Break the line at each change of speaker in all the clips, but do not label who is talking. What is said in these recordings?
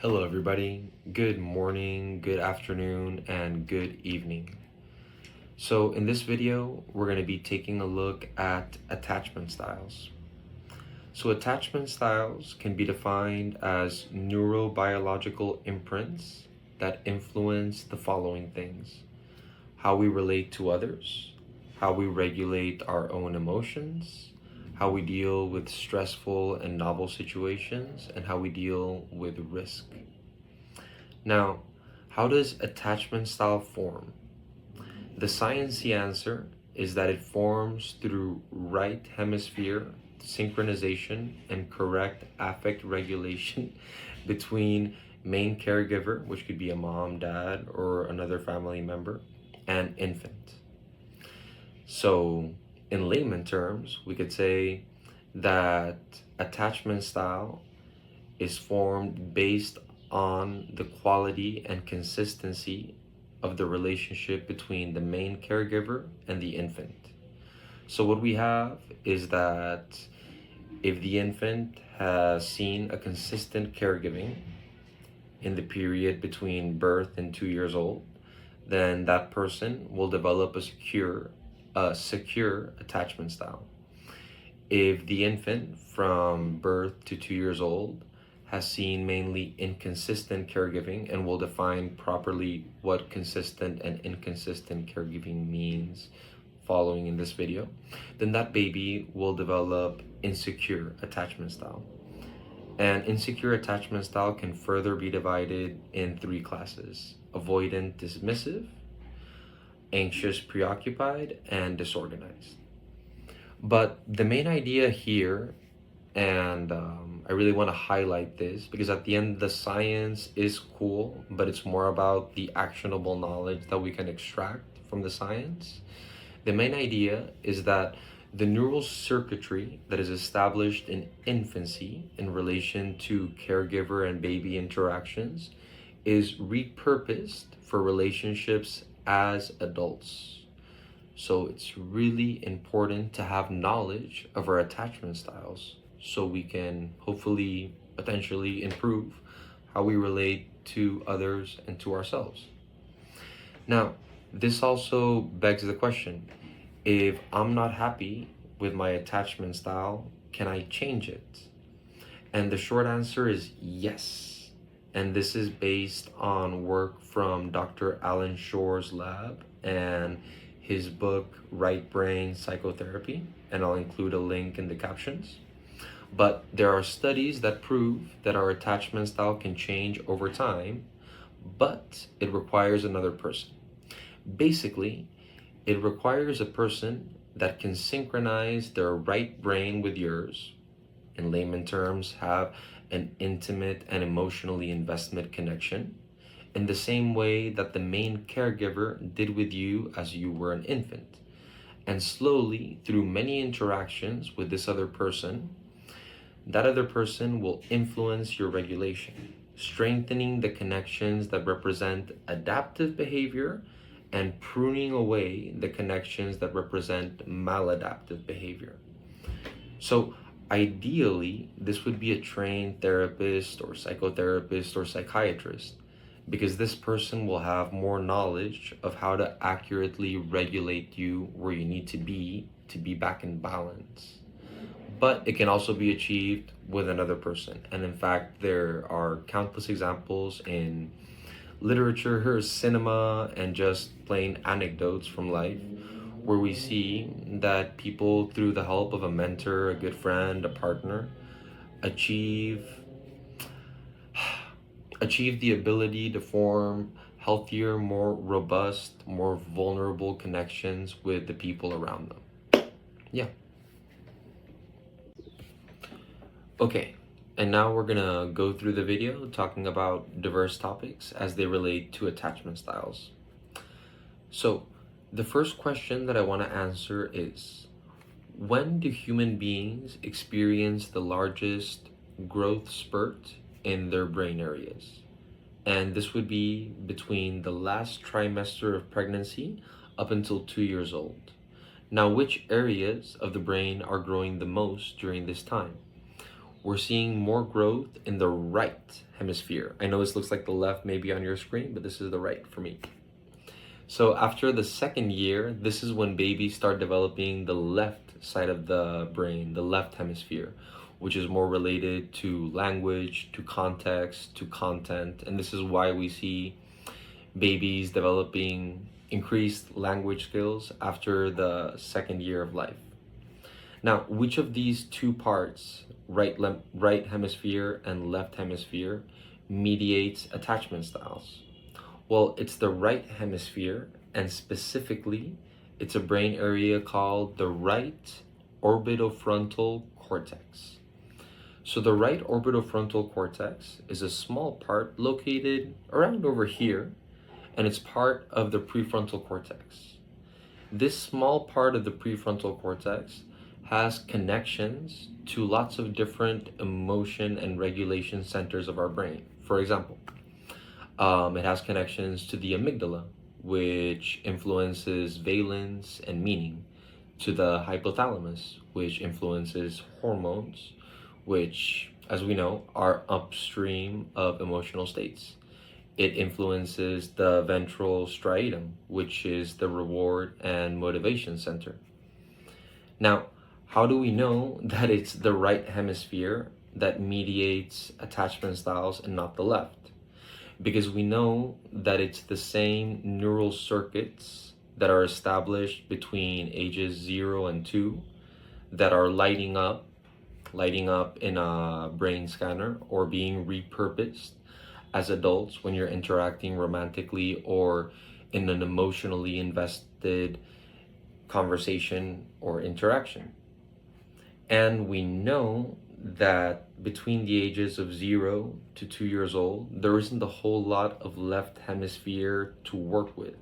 Hello, everybody. Good morning, good afternoon, and good evening. So, in this video, we're going to be taking a look at attachment styles. So, attachment styles can be defined as neurobiological imprints that influence the following things: how we relate to others, how we regulate our own emotions, how we deal with stressful and novel situations, and how we deal with risk. Now, how does attachment style form? The sciencey answer is that it forms through right hemisphere synchronization and correct affect regulation between main caregiver, which could be a mom, dad, or another family member, and infant. So, in layman terms, we could say that attachment style is formed based on the quality and consistency of the relationship between the main caregiver and the infant. So, what we have is that if the infant has seen a consistent caregiving in the period between birth and 2 years old, then that person will develop a secure attachment style. If the infant from birth to 2 years old has seen mainly inconsistent caregiving, and will define properly what consistent and inconsistent caregiving means following in this video, then that baby will develop insecure attachment style. And insecure attachment style can further be divided in three classes: avoidant dismissive, anxious preoccupied, and disorganized. But the main idea here, and I really want to highlight this because at the end, the science is cool, but it's more about the actionable knowledge that we can extract from the science. The main idea is that the neural circuitry that is established in infancy in relation to caregiver and baby interactions is repurposed for relationships as adults. So it's really important to have knowledge of our attachment styles so we can hopefully potentially improve how we relate to others and to ourselves. Now, this also begs the question: if I'm not happy with my attachment style, can I change it? And the short answer is yes. And this is based on work from Dr. Alan Shore's lab and his book, Right Brain Psychotherapy. And I'll include a link in the captions. But there are studies that prove that our attachment style can change over time, but it requires another person. Basically, it requires a person that can synchronize their right brain with yours, in layman terms, have an intimate and emotionally investment connection, in the same way that the main caregiver did with you as you were an infant. And slowly, through many interactions with this other person, that other person will influence your regulation, strengthening the connections that represent adaptive behavior and pruning away the connections that represent maladaptive behavior. So, ideally, this would be a trained therapist or psychotherapist or psychiatrist, because this person will have more knowledge of how to accurately regulate you where you need to be back in balance. But it can also be achieved with another person. And in fact, there are countless examples in literature, cinema, and just plain anecdotes from life where we see that people, through the help of a mentor, a good friend, a partner, achieve achieve the ability to form healthier, more robust, more vulnerable connections with the people around them. Yeah. Okay, and now we're gonna go through the video talking about diverse topics as they relate to attachment styles. So, the first question that I want to answer is: when do human beings experience the largest growth spurt in their brain areas? And this would be between the last trimester of pregnancy up until 2 years old. Now, which areas of the brain are growing the most during this time? we're seeing more growth in the right hemisphere. I know this looks like the left maybe on your screen, but this is the right for me. So after the second year, this is when babies start developing the left side of the brain, the left hemisphere, which is more related to language, to context, to content. And this is why we see babies developing increased language skills after the second year of life. Now, which of these two parts, right hemisphere and left hemisphere, mediates attachment styles? Well, it's the right hemisphere, and specifically, it's a brain area called the right orbitofrontal cortex. So the right orbitofrontal cortex is a small part located around over here, and it's part of the prefrontal cortex. This small part of the prefrontal cortex has connections to lots of different emotion and regulation centers of our brain. For example, it has connections to the amygdala, which influences valence and meaning, to the hypothalamus, which influences hormones, which, as we know, are upstream of emotional states. It influences the ventral striatum, which is the reward and motivation center. Now, how do we know that it's the right hemisphere that mediates attachment styles and not the left? Because we know that it's the same neural circuits that are established between ages 0 and 2 that are lighting up in a brain scanner or being repurposed as adults when you're interacting romantically or in an emotionally invested conversation or interaction. And we know that between the ages of 0 to 2 years old, there isn't a whole lot of left hemisphere to work with.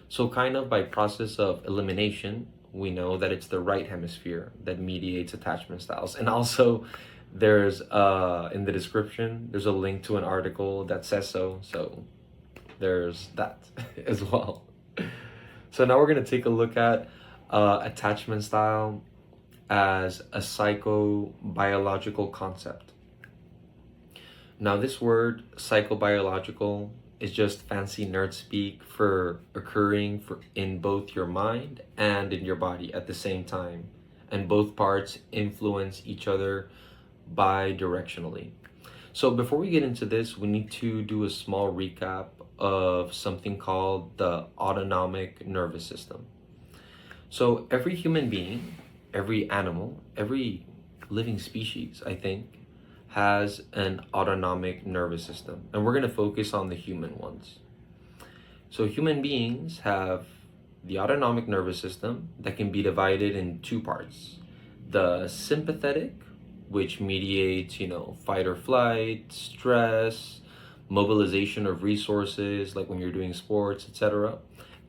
So kind of by process of elimination, we know that it's the right hemisphere that mediates attachment styles. And also there's in the description, there's a link to an article that says so. So there's that as well. So now we're going to take a look at attachment style as a psychobiological concept. Now this word psychobiological is just fancy nerd speak for occurring in both your mind and in your body at the same time, and both parts influence each other bi-directionally. So before we get into this, we need to do a small recap of something called the autonomic nervous system. So every human being, every animal, every living species, I think, has an autonomic nervous system. And we're going to focus on the human ones. So human beings have the autonomic nervous system that can be divided in two parts. The sympathetic, which mediates, fight or flight, stress, mobilization of resources, like when you're doing sports, etc.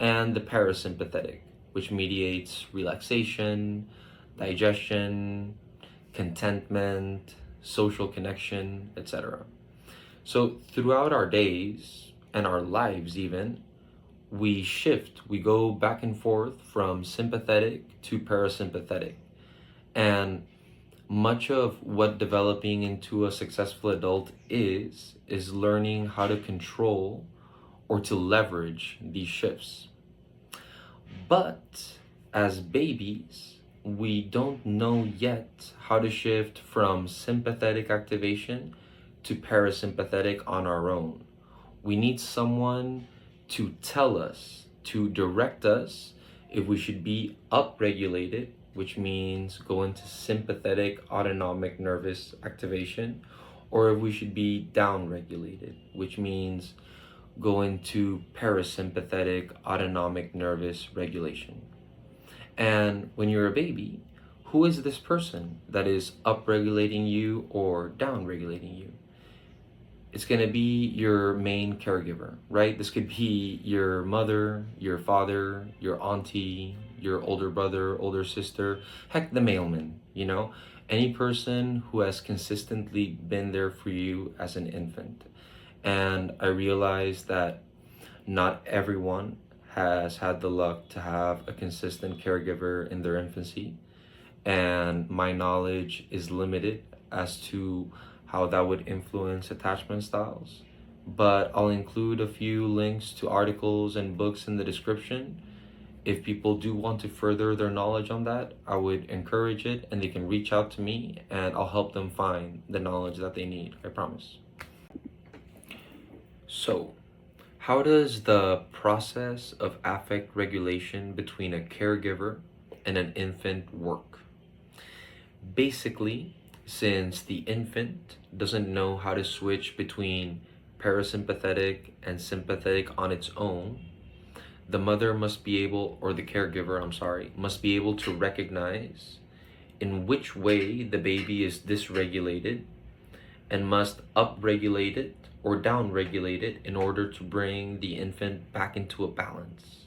And the parasympathetic, which mediates relaxation, digestion, contentment, social connection, etc. So throughout our days and our lives even, we go back and forth from sympathetic to parasympathetic. And much of what developing into a successful adult is learning how to control or to leverage these shifts. But as babies, we don't know yet how to shift from sympathetic activation to parasympathetic on our own. We need someone to tell us, to direct us if we should be upregulated, which means go into sympathetic autonomic nervous activation, or if we should be downregulated, which means go into parasympathetic autonomic nervous regulation. And when you're a baby, who is this person that is upregulating you or downregulating you? It's going to be your main caregiver, right? This could be your mother, your father, your auntie, your older brother, older sister, heck, the mailman, any person who has consistently been there for you as an infant. And I realized that not everyone has had the luck to have a consistent caregiver in their infancy, and my knowledge is limited as to how that would influence attachment styles, but I'll include a few links to articles and books in the description. If people do want to further their knowledge on that, I would encourage it, and they can reach out to me and I'll help them find the knowledge that they need, I promise. So, how does the process of affect regulation between a caregiver and an infant work? Basically, since the infant doesn't know how to switch between parasympathetic and sympathetic on its own, the mother must be able, or the caregiver, I'm sorry, must be able to recognize in which way the baby is dysregulated and must upregulate it or downregulate it in order to bring the infant back into a balance.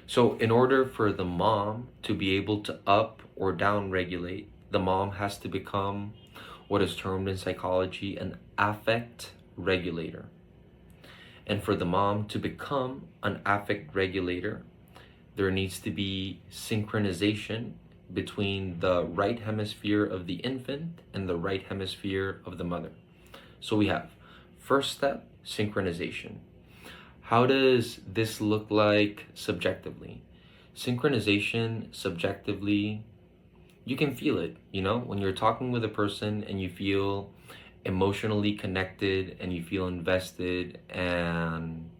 So in order for the mom to be able to up or downregulate, the mom has to become what is termed in psychology an affect regulator. And for the mom to become an affect regulator, there needs to be synchronization between the right hemisphere of the infant and the right hemisphere of the mother. So we have first step, synchronization. How does this look like subjectively? Synchronization subjectively, you can feel it, when you're talking with a person and you feel emotionally connected and you feel invested and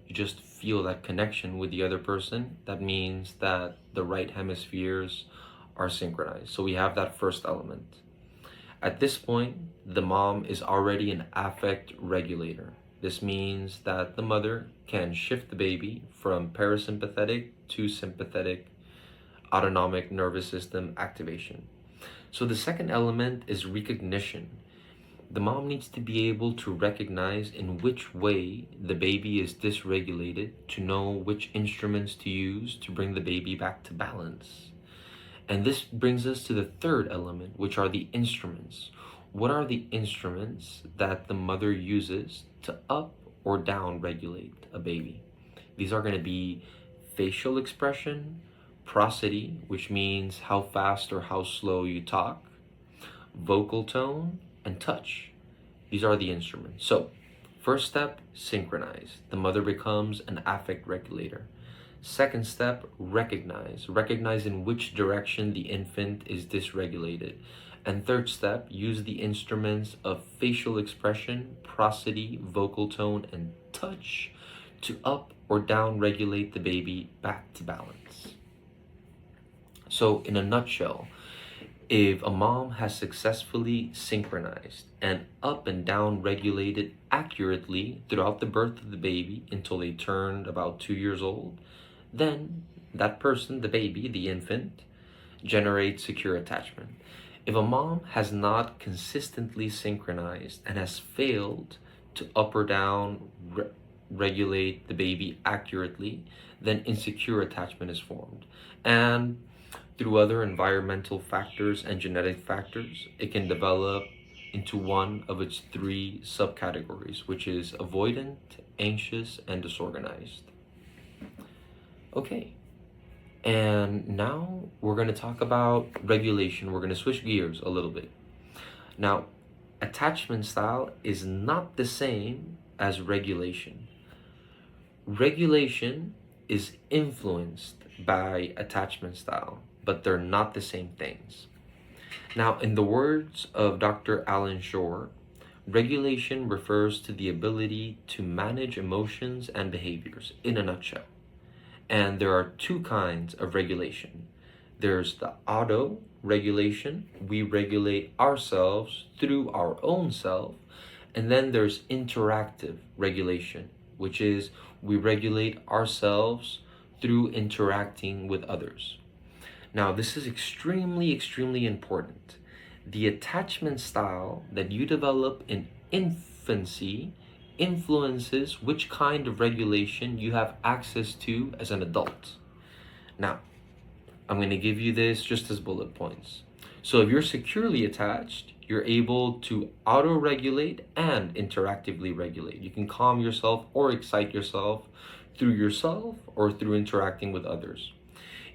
you just feel that connection with the other person, that means that the right hemispheres are synchronized. So we have that first element. At this point, the mom is already an affect regulator. This means that the mother can shift the baby from parasympathetic to sympathetic autonomic nervous system activation. So the second element is recognition. The mom needs to be able to recognize in which way the baby is dysregulated to know which instruments to use to bring the baby back to balance. And this brings us to the third element, which are the instruments. What are the instruments that the mother uses to up or down regulate a baby? These are going to be facial expression, prosody, which means how fast or how slow you talk, vocal tone, and touch. These are the instruments. So, first step, synchronize. The mother becomes an affect regulator. Second step, recognize. Recognize in which direction the infant is dysregulated. And third step, use the instruments of facial expression, prosody, vocal tone, and touch to up or down regulate the baby back to balance. So in a nutshell, if a mom has successfully synchronized and up and down regulated accurately throughout the birth of the baby until they turned about 2 years old, then that person, the baby, the infant, generates secure attachment. If a mom has not consistently synchronized and has failed to up or down regulate the baby accurately, then insecure attachment is formed. And through other environmental factors and genetic factors, it can develop into one of its three subcategories, which is avoidant, anxious, and disorganized. Okay, and now we're going to talk about regulation. We're going to switch gears a little bit. Now, attachment style is not the same as regulation. Regulation is influenced by attachment style, but they're not the same things. Now, in the words of Dr. Alan Schore, regulation refers to the ability to manage emotions and behaviors in a nutshell. And there are two kinds of regulation. There's the auto regulation. We regulate ourselves through our own self. And then there's interactive regulation, which is we regulate ourselves through interacting with others. Now, this is extremely, extremely important. The attachment style that you develop in infancy influences which kind of regulation you have access to as an adult. Now, I'm going to give you this just as bullet points. So if you're securely attached, you're able to auto-regulate and interactively regulate. You can calm yourself or excite yourself through yourself or through interacting with others.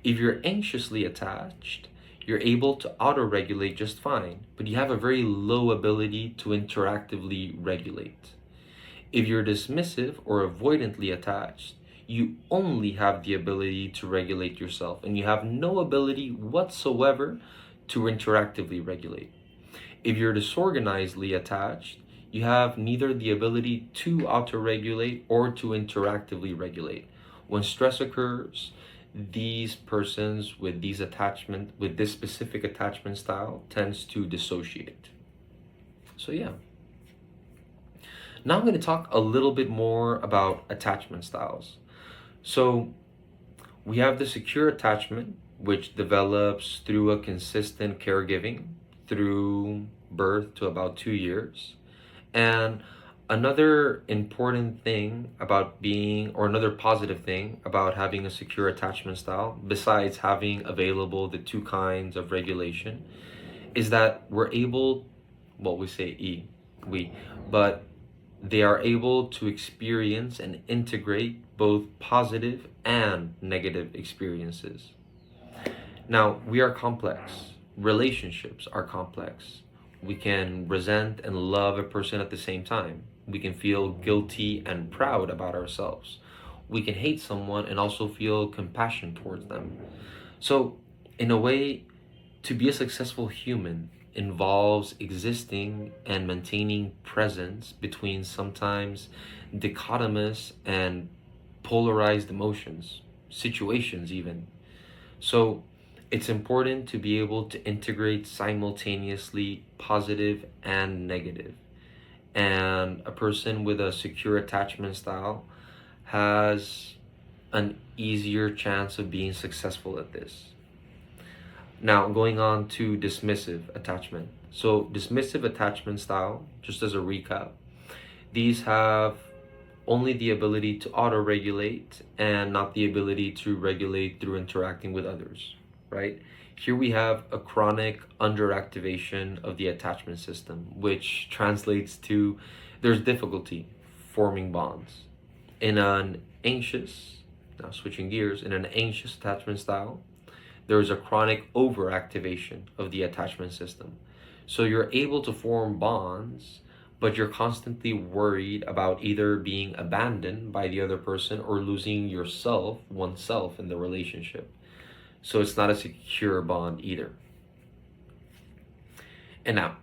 If you're anxiously attached, You're able to auto-regulate just fine, but you have a very low ability to interactively regulate. If you're dismissive or avoidantly attached, you only have the ability to regulate yourself, and you have no ability whatsoever to interactively regulate. If you're disorganizedly attached, you have neither the ability to auto-regulate or to interactively regulate. When stress occurs, these persons with this specific attachment style tends to dissociate. So yeah. Now I'm going to talk a little bit more about attachment styles. So we have the secure attachment, which develops through a consistent caregiving through birth to about 2 years. And another important thing about another positive thing about having a secure attachment style, besides having available the two kinds of regulation, is that we're able, well, we say but they are able to experience and integrate both positive and negative experiences. Now, we are complex. Relationships are complex. We can resent and love a person at the same time. We can feel guilty and proud about ourselves. We can hate someone and also feel compassion towards them. So, in a way, to be a successful human involves existing and maintaining presence between sometimes dichotomous and polarized emotions, situations even. So it's important to be able to integrate simultaneously positive and negative. And a person with a secure attachment style has an easier chance of being successful at this. Now, going on to dismissive attachment. So, dismissive attachment style, just as a recap, these have only the ability to auto-regulate and not the ability to regulate through interacting with others, right? Here we have a chronic underactivation of the attachment system, which translates to there's difficulty forming bonds. In an anxious, now switching gears, in an anxious attachment style, there is a chronic overactivation of the attachment system. So you're able to form bonds, but you're constantly worried about either being abandoned by the other person or losing oneself in the relationship. So it's not a secure bond either. And now,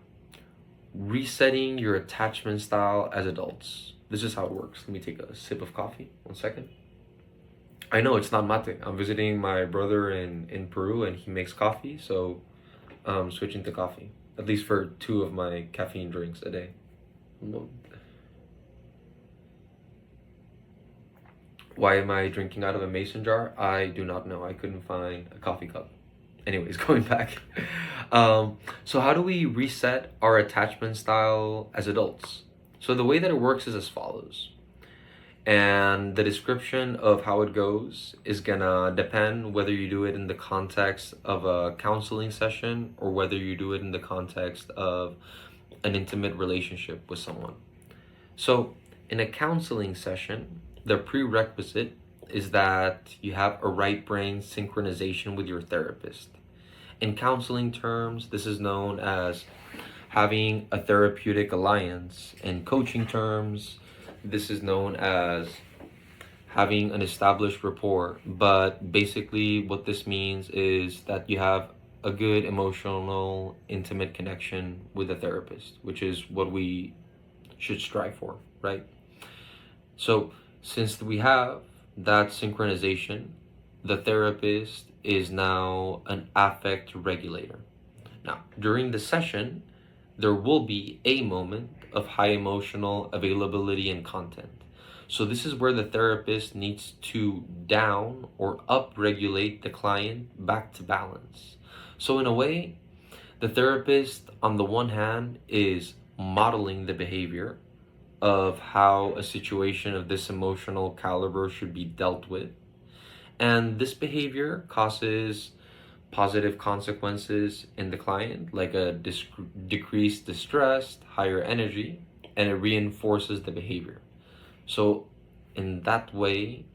resetting your attachment style as adults. This is how it works. Let me take a sip of coffee. 1 second. I know it's not mate. I'm visiting my brother in Peru and he makes coffee, so I'm switching to coffee. At least for 2 of my caffeine drinks a day. Why am I drinking out of a mason jar? I do not know. I couldn't find a coffee cup. Anyways, going back. So how do we reset our attachment style as adults? So the way that it works is as follows. And the description of how it goes is gonna depend whether you do it in the context of a counseling session or whether you do it in the context of an intimate relationship with someone. So in a counseling session, the prerequisite is that you have a right brain synchronization with your therapist. In counseling terms, this is known as having a therapeutic alliance. In coaching terms, this is known as having an established rapport. But basically what this means is that you have a good emotional, intimate connection with a therapist, which is what we should strive for, right? So since we have that synchronization, the therapist is now an affect regulator. Now, during the session, there will be a moment of high emotional availability and content. So this is where the therapist needs to down or up regulate the client back to balance. So in a way, the therapist on the one hand is modeling the behavior of how a situation of this emotional caliber should be dealt with. And this behavior causes positive consequences in the client, like a decreased distress, higher energy, and it reinforces the behavior. So in that way,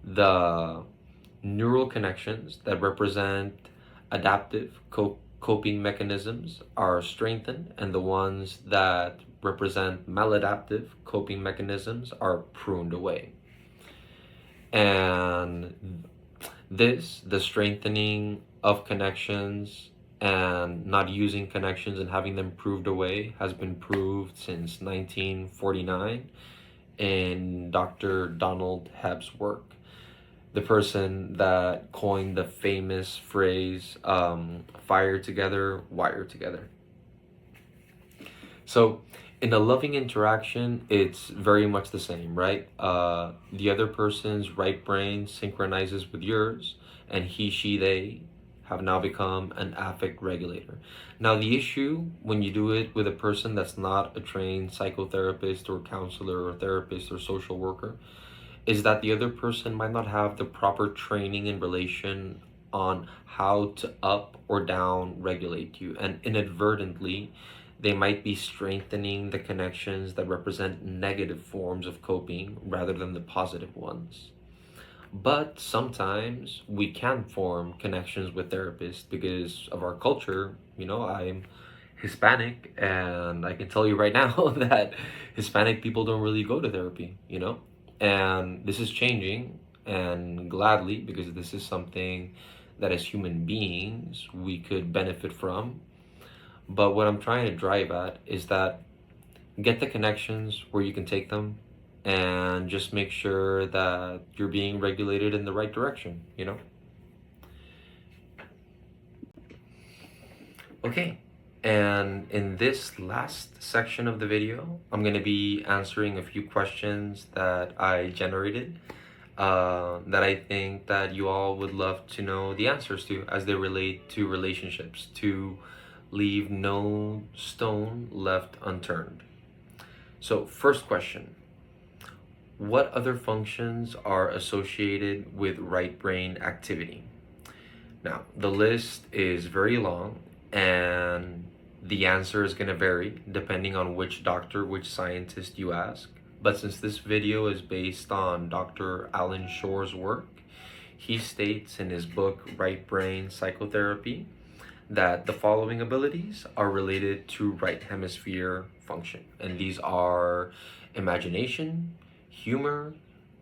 the neural connections that represent adaptive coping mechanisms are strengthened, and the ones that represent maladaptive coping mechanisms are pruned away. And the strengthening of connections and not using connections and having them proved away has been proved since 1949 in Dr. Donald Hebb's work, the person that coined the famous phrase, fire together, wire together. So, in a loving interaction, it's very much the same, right? The other person's right brain synchronizes with yours, and he, she, they have now become an affect regulator. Now, the issue when you do it with a person that's not a trained psychotherapist or counselor or therapist or social worker is that the other person might not have the proper training in relation on how to up or down regulate you, and inadvertently they might be strengthening the connections that represent negative forms of coping rather than the positive ones. But sometimes we can form connections with therapists because of our culture. I'm Hispanic, and I can tell you right now that Hispanic people don't really go to therapy. And this is changing, and gladly, because this is something that as human beings we could benefit from. But what I'm trying to drive at is that get the connections where you can take them, and just make sure that you're being regulated in the right direction. Okay, and in this last section of the video, I'm going to be answering a few questions that I generated that I think that you all would love to know the answers to as they relate to relationships, to leave no stone left unturned. So, first question: what other functions are associated with right brain activity? Now, the list is very long, and the answer is going to vary depending on which doctor, which scientist you ask. But since this video is based on Dr. Alan Schore's work, he states in his book, Right Brain Psychotherapy, that the following abilities are related to right hemisphere function. And these are imagination, humor,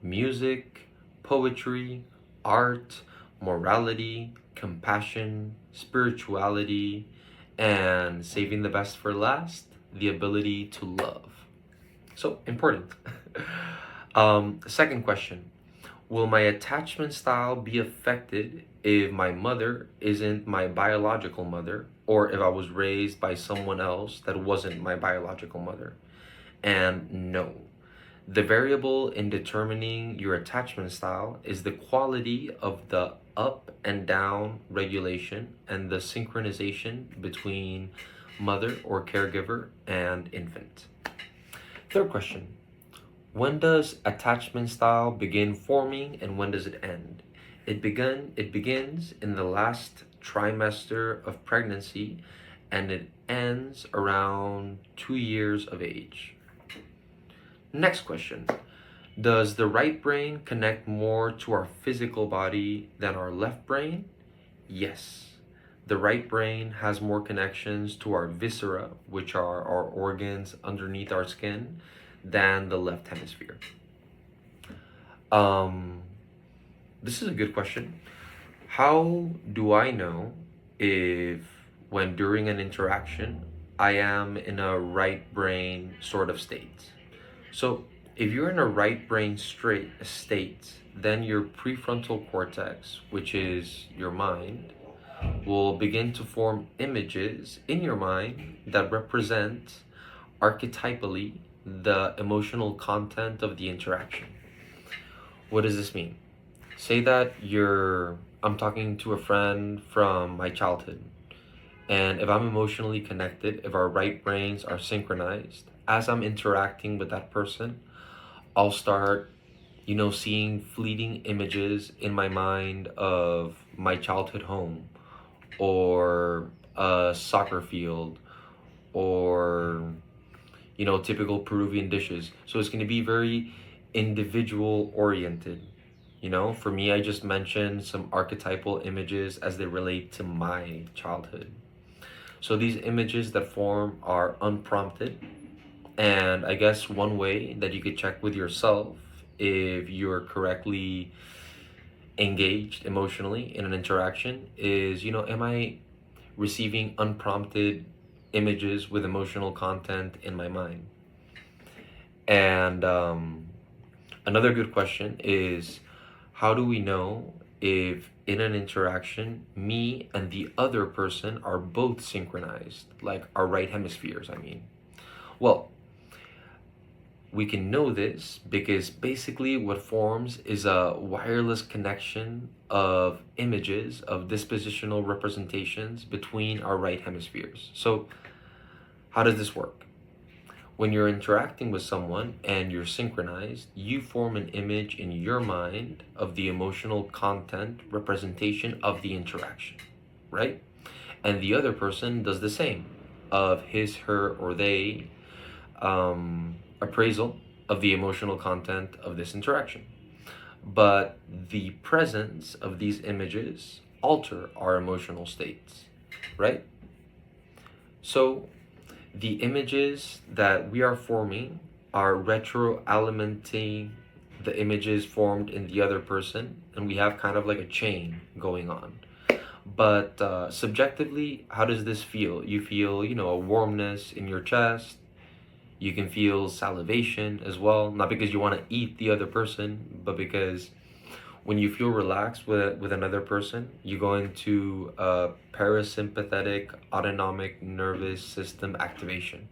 music, poetry, art, morality, compassion, spirituality, and saving the best for last, the ability to love. So important. Second question: will my attachment style be affected if my mother isn't my biological mother, or if I was raised by someone else that wasn't my biological mother? And no. The variable in determining your attachment style is the quality of the up and down regulation and the synchronization between mother or caregiver and infant. Third question: when does attachment style begin forming, and when does it end? It begins in the last trimester of pregnancy, and it ends around 2 years of age. Next question: does the right brain connect more to our physical body than our left brain? Yes. The right brain has more connections to our viscera, which are our organs underneath our skin, than the left hemisphere. This is a good question. How do I know if, when during an interaction, I am in a right brain sort of state? So, if you're in a right brain straight state, then your prefrontal cortex, which is your mind, will begin to form images in your mind that represent archetypally the emotional content of the interaction. What does this mean? Say that I'm talking to a friend from my childhood, and if I'm emotionally connected, if our right brains are synchronized, as I'm interacting with that person, I'll start, seeing fleeting images in my mind of my childhood home, or a soccer field, or typical Peruvian dishes. So it's going to be very individual oriented. For me, I just mentioned some archetypal images as they relate to my childhood. So these images that form are unprompted, and I guess one way that you could check with yourself if you're correctly engaged emotionally in an interaction is, am I receiving unprompted images with emotional content in my mind? And another good question is, how do we know if in an interaction, me and the other person are both synchronized, like our right hemispheres, I mean? Well, we can know this because basically what forms is a wireless connection of images of dispositional representations between our right hemispheres. So, how does this work? When you're interacting with someone and you're synchronized, you form an image in your mind of the emotional content representation of the interaction, right? And the other person does the same of his, her, or they appraisal of the emotional content of this interaction. But the presence of these images alter our emotional states, right? So the images that we are forming are retroalimenting the images formed in the other person, and we have kind of like a chain going on. But subjectively, how does this feel? You feel, a warmness in your chest. You can feel salivation as well, not because you want to eat the other person, but because when you feel relaxed with another person, you go into parasympathetic autonomic nervous system activation.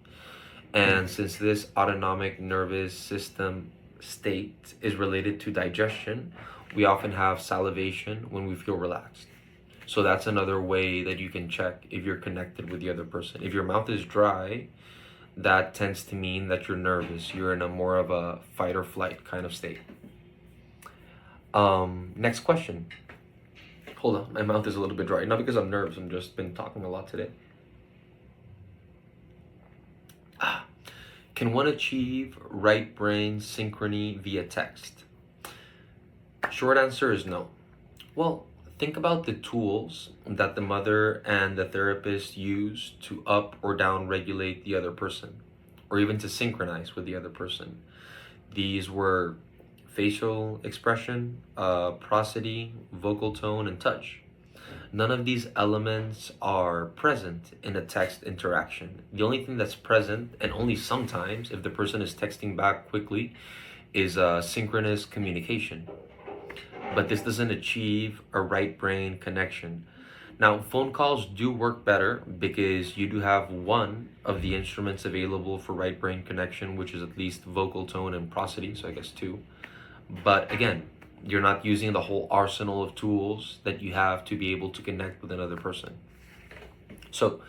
And since this autonomic nervous system state is related to digestion, we often have salivation when we feel relaxed. So that's another way that you can check if you're connected with the other person. If your mouth is dry, that tends to mean that you're nervous. You're in a more of a fight or flight kind of state. Next question. Hold on, my mouth is a little bit dry. Not because I'm nervous, I'm just been talking a lot today. Can one achieve right brain synchrony via text? Short answer is no. Well, think about the tools that the mother and the therapist use to up or down regulate the other person, or even to synchronize with the other person. These were facial expression, prosody, vocal tone, and touch. None of these elements are present in a text interaction. The only thing that's present, and only sometimes if the person is texting back quickly, is synchronous communication. But this doesn't achieve a right brain connection. Now, phone calls do work better because you do have one of the instruments available for right brain connection, which is at least vocal tone and prosody, so I guess two. But again, you're not using the whole arsenal of tools that you have to be able to connect with another person. So,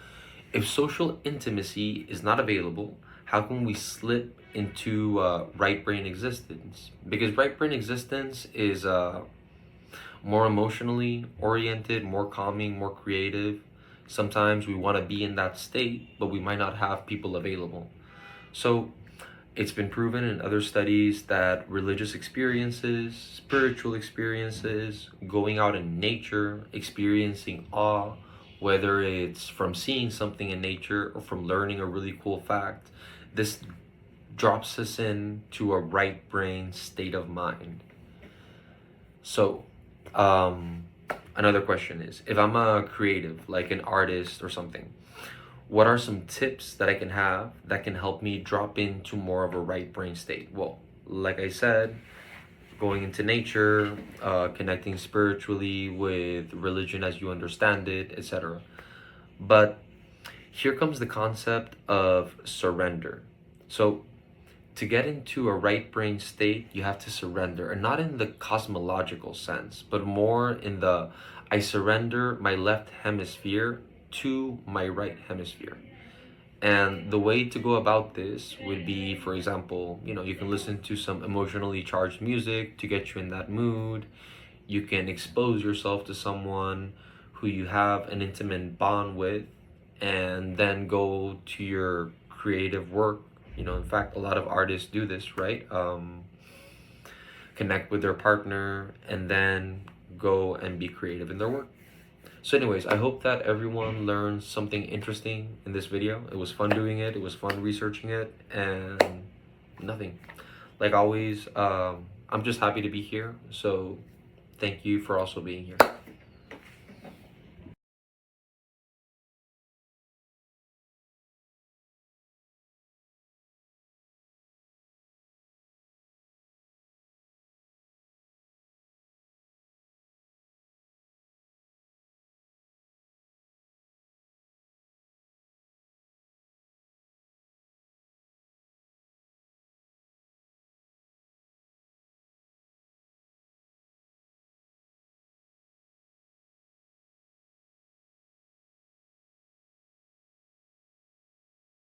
if social intimacy is not available, how can we slip into right brain existence? Because right brain existence is more emotionally oriented, more calming, more creative. Sometimes we want to be in that state, but we might not have people available. So it's been proven in other studies that religious experiences, spiritual experiences, going out in nature, experiencing awe, whether it's from seeing something in nature or from learning a really cool fact, this drops us into a right brain state of mind. So, another question is, if I'm a creative, like an artist or something, what are some tips that I can have that can help me drop into more of a right brain state? Well, like I said, going into nature, connecting spiritually with religion as you understand it, etc. But here comes the concept of surrender. So, to get into a right brain state, you have to surrender, and not in the cosmological sense, but more in the I surrender my left hemisphere to my right hemisphere. And the way to go about this would be, for example, you can listen to some emotionally charged music to get you in that mood. You can expose yourself to someone who you have an intimate bond with, and then go to your creative work. In fact, a lot of artists do this, right? connect with their partner, and then go and be creative in their work. So anyways, I hope that everyone learned something interesting in this video. It was fun doing it. It was fun researching it, and nothing. Like always, I'm just happy to be here. So thank you for also being here.